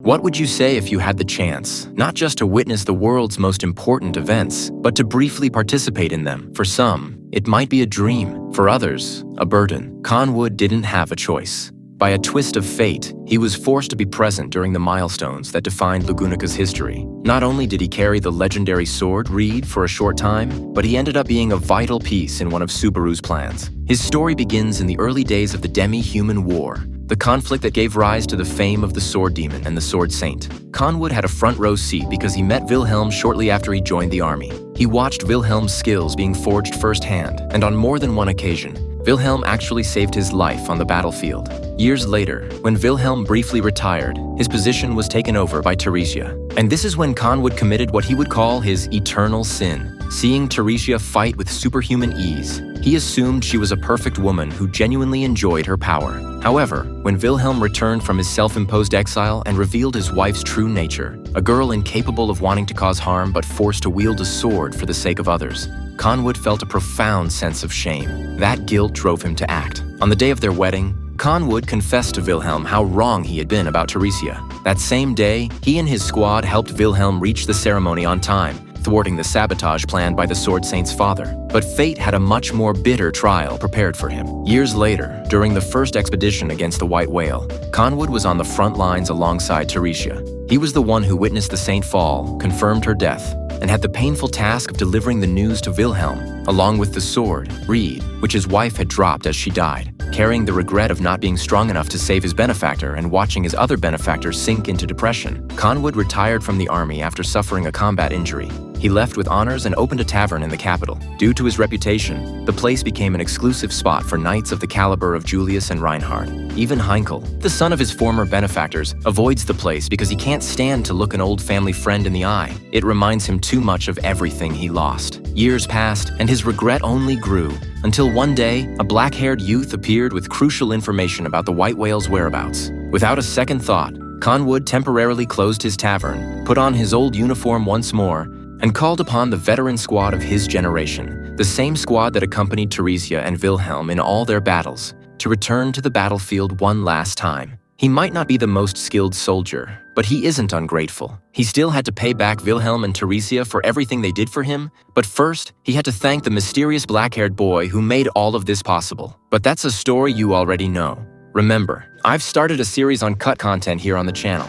What would you say if you had the chance, not just to witness the world's most important events, but to briefly participate in them? For some, it might be a dream. For others, a burden. Conwood didn't have a choice. By a twist of fate, he was forced to be present during the milestones that defined Lugunica's history. Not only did he carry the legendary sword Reed for a short time, but he ended up being a vital piece in one of Subaru's plans. His story begins in the early days of the demi-human war, the conflict that gave rise to the fame of the Sword Demon and the Sword Saint. Conwood had a front row seat because he met Wilhelm shortly after he joined the army. He watched Wilhelm's skills being forged firsthand, and on more than one occasion, Wilhelm actually saved his life on the battlefield. Years later, when Wilhelm briefly retired, his position was taken over by Theresia. And this is when Conwood committed what he would call his eternal sin. Seeing Theresia fight with superhuman ease, he assumed she was a perfect woman who genuinely enjoyed her power. However, when Wilhelm returned from his self-imposed exile and revealed his wife's true nature, a girl incapable of wanting to cause harm but forced to wield a sword for the sake of others, Conwood felt a profound sense of shame. That guilt drove him to act. On the day of their wedding, Conwood confessed to Wilhelm how wrong he had been about Theresia. That same day, he and his squad helped Wilhelm reach the ceremony on time, thwarting the sabotage planned by the Sword Saint's father. But fate had a much more bitter trial prepared for him. Years later, during the first expedition against the White Whale, Conwood was on the front lines alongside Theresia. He was the one who witnessed the Saint fall, confirmed her death, and had the painful task of delivering the news to Wilhelm, along with the sword, Reed, which his wife had dropped as she died. Carrying the regret of not being strong enough to save his benefactor and watching his other benefactor sink into depression, Conwood retired from the army after suffering a combat injury. He left with honors and opened a tavern in the capital. Due to his reputation, the place became an exclusive spot for knights of the caliber of Julius and Reinhard. Even Heinkel, the son of his former benefactors, avoids the place because he can't stand to look an old family friend in the eye. It reminds him too much of everything he lost. Years passed, and his regret only grew, until one day, a black-haired youth appeared with crucial information about the White Whale's whereabouts. Without a second thought, Conwood temporarily closed his tavern, put on his old uniform once more, and called upon the veteran squad of his generation, the same squad that accompanied Theresia and Wilhelm in all their battles, to return to the battlefield one last time. He might not be the most skilled soldier, but he isn't ungrateful. He still had to pay back Wilhelm and Theresia for everything they did for him, but first, he had to thank the mysterious black-haired boy who made all of this possible. But that's a story you already know. Remember, I've started a series on cut content here on the channel.